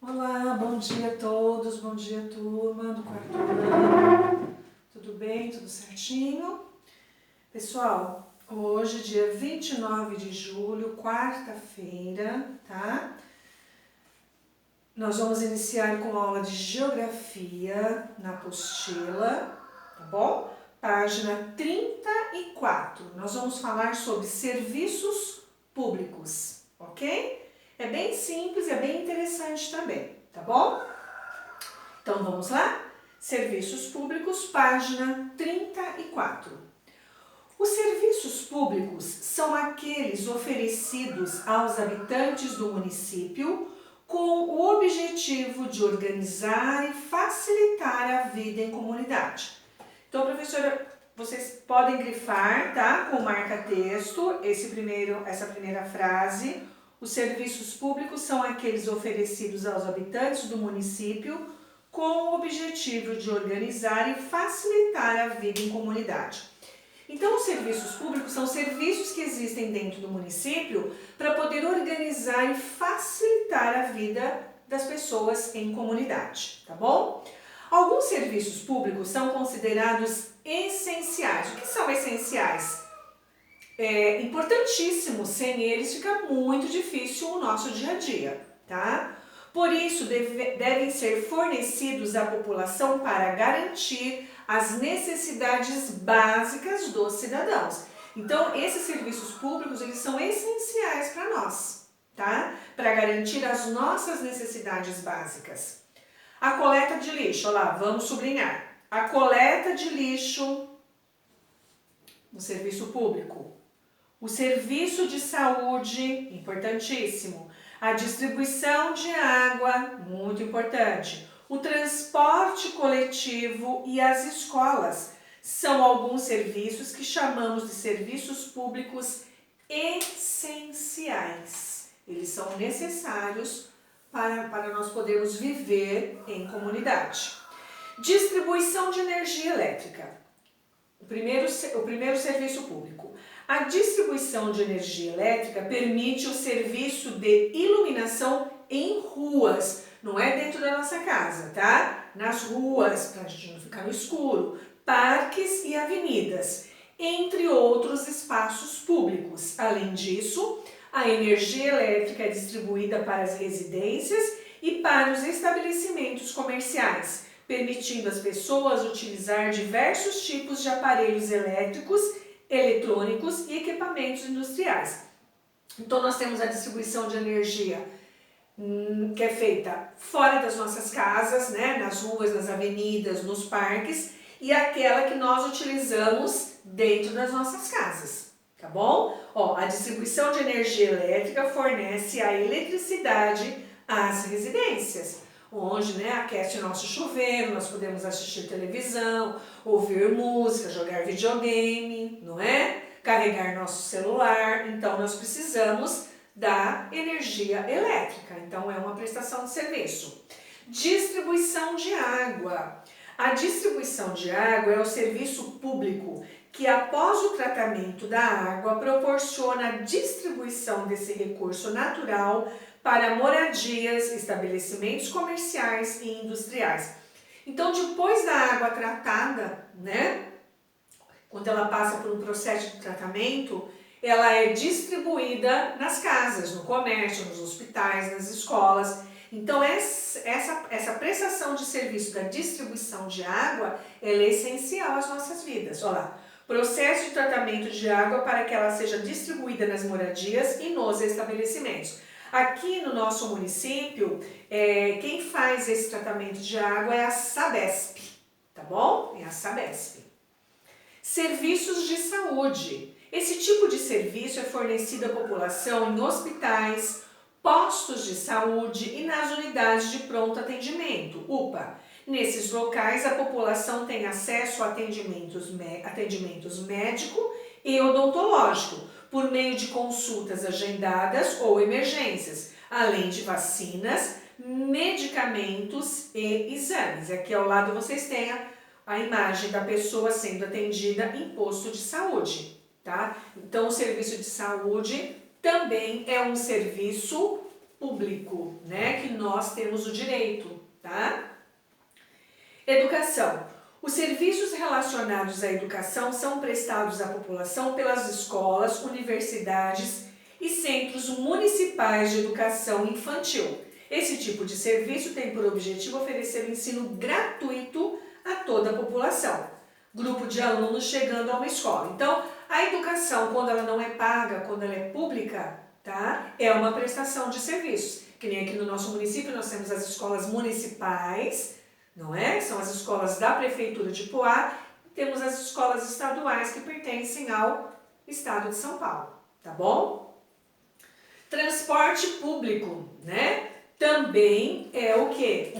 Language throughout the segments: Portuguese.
Olá, bom dia a todos, bom dia turma do quarto ano. Tudo bem? Tudo certinho? Pessoal, hoje dia 29 de julho, quarta-feira, tá? Nós vamos iniciar com a aula de Geografia na apostila, tá bom? Página 34. Nós vamos falar sobre serviços públicos, ok? É bem simples e é bem interessante também, tá bom? Então vamos lá? Serviços públicos, página 34. Os serviços públicos são aqueles oferecidos aos habitantes do município com o objetivo de organizar e facilitar a vida em comunidade. Então, professora, vocês podem grifar, tá? Com marca-texto, essa primeira frase. Os serviços públicos são aqueles oferecidos aos habitantes do município com o objetivo de organizar e facilitar a vida em comunidade. Então, os serviços públicos são serviços que existem dentro do município para poder organizar e facilitar a vida das pessoas em comunidade, tá bom? Alguns serviços públicos são considerados essenciais. O que são essenciais? É importantíssimo, sem eles fica muito difícil o nosso dia a dia, tá? Por isso, devem ser fornecidos à população para garantir as necessidades básicas dos cidadãos. Então, esses serviços públicos, eles são essenciais para nós, tá? Para garantir as nossas necessidades básicas. A coleta de lixo, olha lá, vamos sublinhar. A coleta de lixo no serviço público. O serviço de saúde, importantíssimo. A distribuição de água, muito importante. O transporte coletivo e as escolas são alguns serviços que chamamos de serviços públicos essenciais. Eles são necessários para nós podermos viver em comunidade. Distribuição de energia elétrica. O primeiro serviço público. A distribuição de energia elétrica permite o serviço de iluminação em ruas, não é dentro da nossa casa, tá? Nas ruas, para a gente não ficar no escuro, parques e avenidas, entre outros espaços públicos. Além disso, a energia elétrica é distribuída para as residências e para os estabelecimentos comerciais, permitindo às pessoas utilizar diversos tipos de aparelhos elétricos, eletrônicos e equipamentos industriais. Então, nós temos a distribuição de energia que é feita fora das nossas casas, né, nas ruas, nas avenidas, nos parques, e aquela que nós utilizamos dentro das nossas casas, tá bom? Ó, a distribuição de energia elétrica fornece a eletricidade às residências, onde, né, aquece o nosso chuveiro, nós podemos assistir televisão, ouvir música, jogar videogame, não é? Carregar nosso celular. Então, nós precisamos da energia elétrica. Então, é uma prestação de serviço. Distribuição de água. A distribuição de água é o serviço público que, após o tratamento da água, proporciona a distribuição desse recurso natural para moradias, estabelecimentos comerciais e industriais. Então, depois da água tratada, né, quando ela passa por um processo de tratamento, ela é distribuída nas casas, no comércio, nos hospitais, nas escolas. Então, essa prestação de serviço da distribuição de água, ela é essencial às nossas vidas. Olha lá, processo de tratamento de água para que ela seja distribuída nas moradias e nos estabelecimentos. Aqui no nosso município, quem faz esse tratamento de água é a Sabesp, tá bom? É a Sabesp. Serviços de saúde. Esse tipo de serviço é fornecido à população em hospitais, postos de saúde e nas unidades de pronto atendimento, UPA. Nesses locais, a população tem acesso a atendimentos médico e odontológico, por meio de consultas agendadas ou emergências, além de vacinas, medicamentos e exames. Aqui ao lado vocês têm a imagem da pessoa sendo atendida em posto de saúde, tá? Então, o serviço de saúde também é um serviço público, né, que nós temos o direito, tá? Educação. Os serviços relacionados à educação são prestados à população pelas escolas, universidades e centros municipais de educação infantil. Esse tipo de serviço tem por objetivo oferecer o ensino gratuito a toda a população. Grupo de alunos chegando a uma escola. Então, a educação, quando ela não é paga, quando ela é pública, tá? É uma prestação de serviços. Que nem aqui no nosso município nós temos as escolas municipais, não é? São as escolas da Prefeitura de Poá. Temos as escolas estaduais que pertencem ao Estado de São Paulo, tá bom? Transporte público, né? Também é o quê?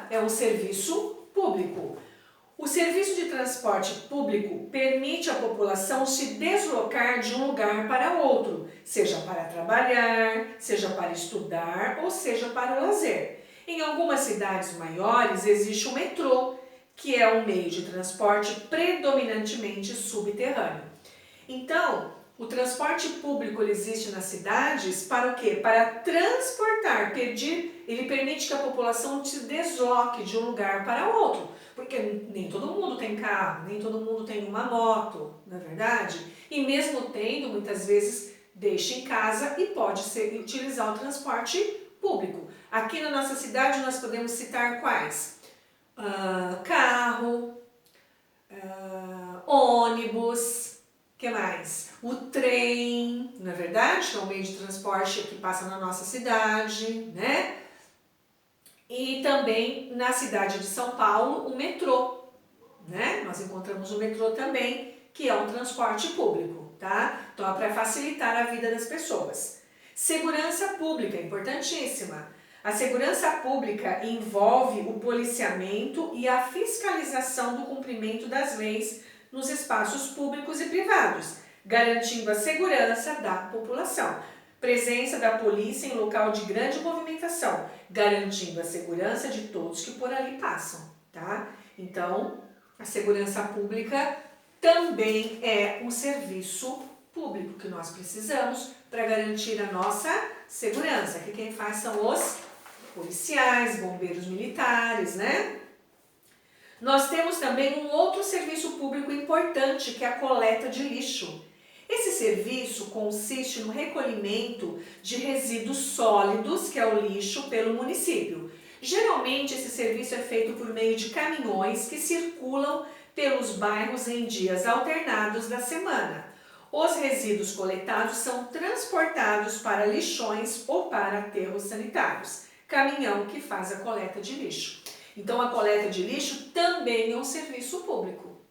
É um serviço público. O serviço de transporte público permite à população se deslocar de um lugar para outro, seja para trabalhar, seja para estudar ou seja para o lazer. Em algumas cidades maiores existe o metrô, que é um meio de transporte predominantemente subterrâneo. Então, o transporte público ele existe nas cidades para o quê? Para transportar, ele permite que a população se desloque de um lugar para outro. Porque nem todo mundo tem carro, nem todo mundo tem uma moto, não é verdade? E mesmo tendo, muitas vezes deixa em casa e pode utilizar o transporte público. Aqui na nossa cidade nós podemos citar quais? Carro, ônibus, que mais? O trem, não é verdade? Que é um meio de transporte que passa na nossa cidade, né? E também na cidade de São Paulo, o metrô, né? Nós encontramos o metrô também, que é um transporte público, tá? Então é para facilitar a vida das pessoas. Segurança pública, importantíssima. A segurança pública envolve o policiamento e a fiscalização do cumprimento das leis nos espaços públicos e privados, garantindo a segurança da população. Presença da polícia em local de grande movimentação, garantindo a segurança de todos que por ali passam, tá? Então, a segurança pública também é um serviço público que nós precisamos para garantir a nossa segurança, que quem faz são os policiais, bombeiros militares, né? Nós temos também um outro serviço público importante, que é a coleta de lixo. Esse serviço consiste no recolhimento de resíduos sólidos, que é o lixo, pelo município. Geralmente esse serviço é feito por meio de caminhões que circulam pelos bairros em dias alternados da semana. Os resíduos coletados são transportados para lixões ou para aterros sanitários. Caminhão que faz a coleta de lixo. Então a coleta de lixo também é um serviço público,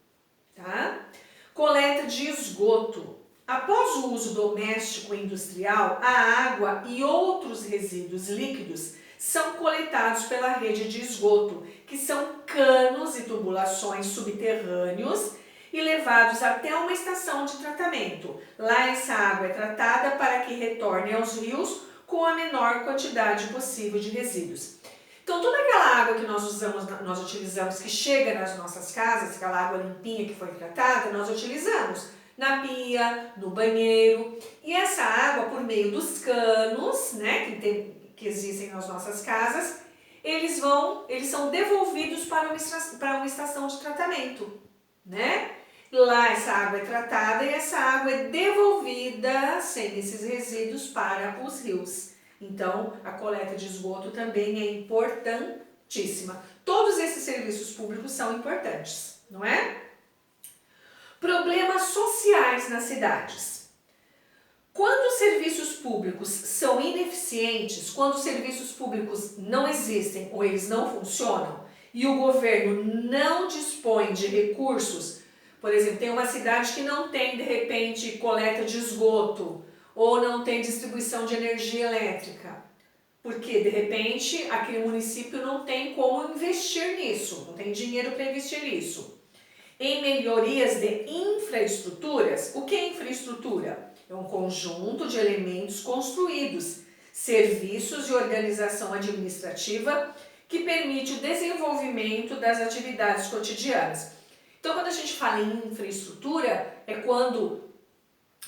tá? Coleta de esgoto. Após o uso doméstico e industrial, a água e outros resíduos líquidos são coletados pela rede de esgoto, que são canos e tubulações subterrâneos e levados até uma estação de tratamento. Lá essa água é tratada para que retorne aos rios com a menor quantidade possível de resíduos. Então toda aquela água que nós utilizamos, que chega nas nossas casas, aquela água limpinha que foi tratada, nós utilizamos na pia, no banheiro. E essa água, por meio dos canos, né, que existem nas nossas casas, eles são devolvidos para uma estação de tratamento, né? Lá essa água é tratada e essa água é devolvida sem esses resíduos para os rios. Então, a coleta de esgoto também é importantíssima. Todos esses serviços públicos são importantes, não é? Problemas sociais nas cidades. Quando os serviços públicos são ineficientes, quando os serviços públicos não existem ou eles não funcionam e o governo não dispõe de recursos, por exemplo, tem uma cidade que não tem, de repente, coleta de esgoto ou não tem distribuição de energia elétrica, porque, de repente, aquele município não tem como investir nisso, não tem dinheiro para investir nisso. Em melhorias de infraestruturas, o que é infraestrutura? É um conjunto de elementos construídos, serviços e organização administrativa que permite o desenvolvimento das atividades cotidianas. Então, quando a gente fala em infraestrutura, é quando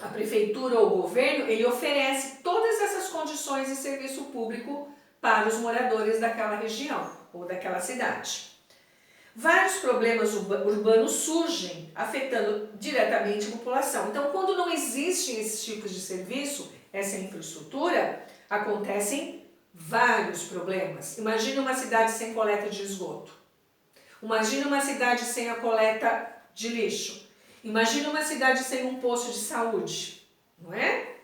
a prefeitura ou o governo, ele oferece todas essas condições de serviço público para os moradores daquela região ou daquela cidade. Vários problemas urbanos surgem, afetando diretamente a população. Então, quando não existem esses tipos de serviço, essa infraestrutura, acontecem vários problemas. Imagina uma cidade sem coleta de esgoto. Imagina uma cidade sem a coleta de lixo. Imagina uma cidade sem um posto de saúde, não é?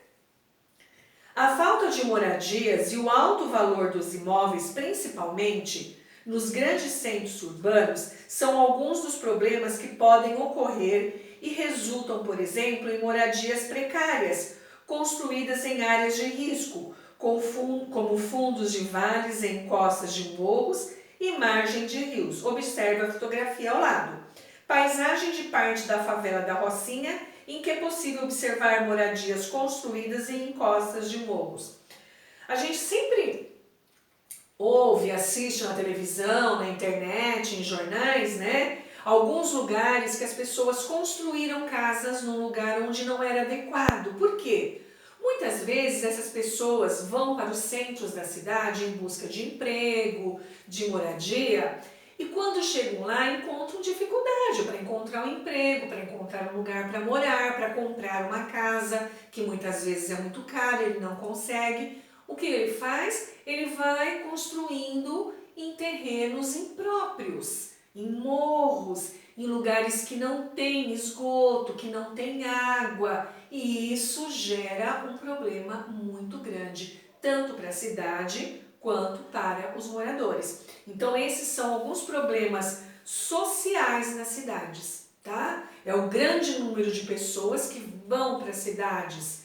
A falta de moradias e o alto valor dos imóveis, principalmente nos grandes centros urbanos, são alguns dos problemas que podem ocorrer e resultam, por exemplo, em moradias precárias, construídas em áreas de risco, como fundos de vales em costas de morros e margem de rios. Observe a fotografia ao lado. Paisagem de parte da favela da Rocinha, em que é possível observar moradias construídas em encostas de morros. A gente sempre ouve, assiste na televisão, na internet, em jornais, né? Alguns lugares que as pessoas construíram casas num lugar onde não era adequado. Por quê? Muitas vezes essas pessoas vão para os centros da cidade em busca de emprego, de moradia, e quando chegam lá encontram dificuldade para encontrar um emprego, para encontrar um lugar para morar, para comprar uma casa, que muitas vezes é muito cara, ele não consegue. O que ele faz? Ele vai construindo em terrenos impróprios, em morros, em lugares que não tem esgoto, que não tem água, e isso gera um problema muito grande, tanto para a cidade quanto para os moradores. Então esses são alguns problemas sociais nas cidades, tá? É o grande número de pessoas que vão para as cidades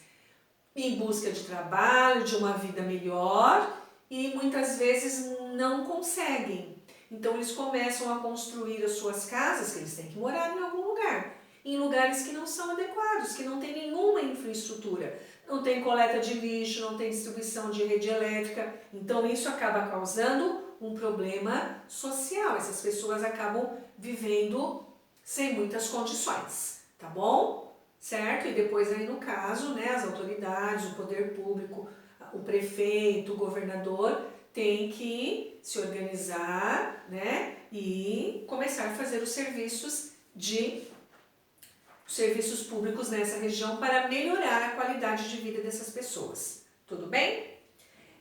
em busca de trabalho, de uma vida melhor e muitas vezes não conseguem. Então eles começam a construir as suas casas, que eles têm que morar em algum lugar, em lugares que não são adequados, que não tem nenhuma infraestrutura, não tem coleta de lixo, não tem distribuição de rede elétrica. Então isso acaba causando um problema social. Essas pessoas acabam vivendo sem muitas condições, tá bom? Certo? E depois aí no caso, né, as autoridades, o poder público, o prefeito, o governador tem que se organizar, né, e começar a fazer os serviços públicos nessa região para melhorar a qualidade de vida dessas pessoas. Tudo bem?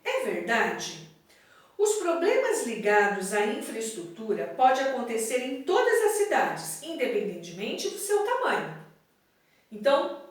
É verdade? Os problemas ligados à infraestrutura podem acontecer em todas as cidades, independentemente do seu tamanho. Então,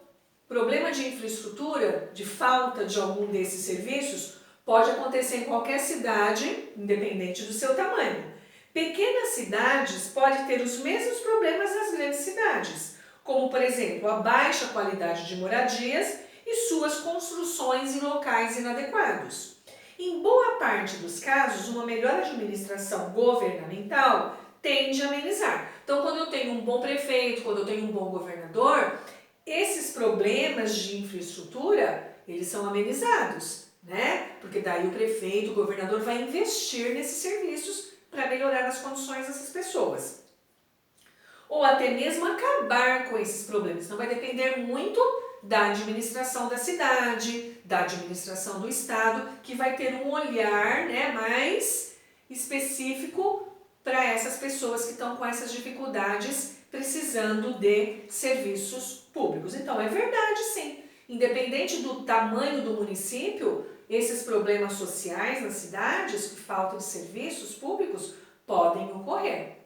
problema de infraestrutura, de falta de algum desses serviços, pode acontecer em qualquer cidade, independente do seu tamanho. Pequenas cidades podem ter os mesmos problemas das grandes cidades, como, por exemplo, a baixa qualidade de moradias e suas construções em locais inadequados. Em boa parte dos casos, uma melhor administração governamental tende a amenizar. Então, quando eu tenho um bom prefeito, quando eu tenho um bom governador, esses problemas de infraestrutura, eles são amenizados, né? Porque daí o prefeito, o governador vai investir nesses serviços para melhorar as condições dessas pessoas. Ou até mesmo acabar com esses problemas. Então vai depender muito da administração da cidade, da administração do estado, que vai ter um olhar, né, mais específico para essas pessoas que estão com essas dificuldades precisando de serviços públicos. Então é verdade, sim. Independente do tamanho do município, esses problemas sociais nas cidades, falta de serviços públicos, podem ocorrer.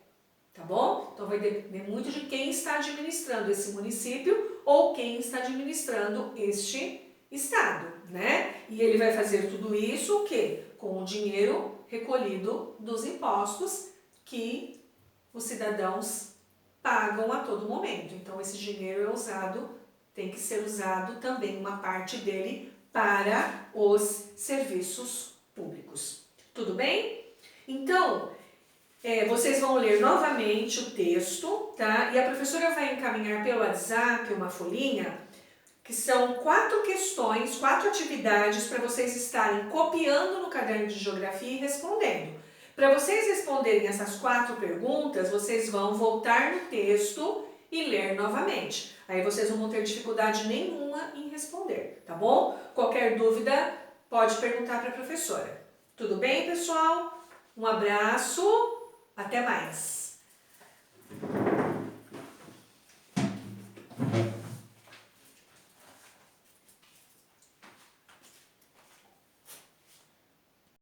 Tá bom? Então vai depender muito de quem está administrando esse município ou quem está administrando este estado, né? E ele vai fazer tudo isso o quê? Com o dinheiro recolhido dos impostos que os cidadãos pagam a todo momento. Então esse dinheiro é usado, tem que ser usado também uma parte dele para os serviços públicos. Tudo bem? Então, vocês vão ler novamente o texto, tá? E a professora vai encaminhar pelo WhatsApp uma folhinha, que são 4 questões, 4 atividades para vocês estarem copiando no caderno de geografia e respondendo. Para vocês responderem essas 4 perguntas, vocês vão voltar no texto e ler novamente. Aí vocês não vão ter dificuldade nenhuma em responder, tá bom? Qualquer dúvida, pode perguntar para a professora. Tudo bem, pessoal? Um abraço, até mais!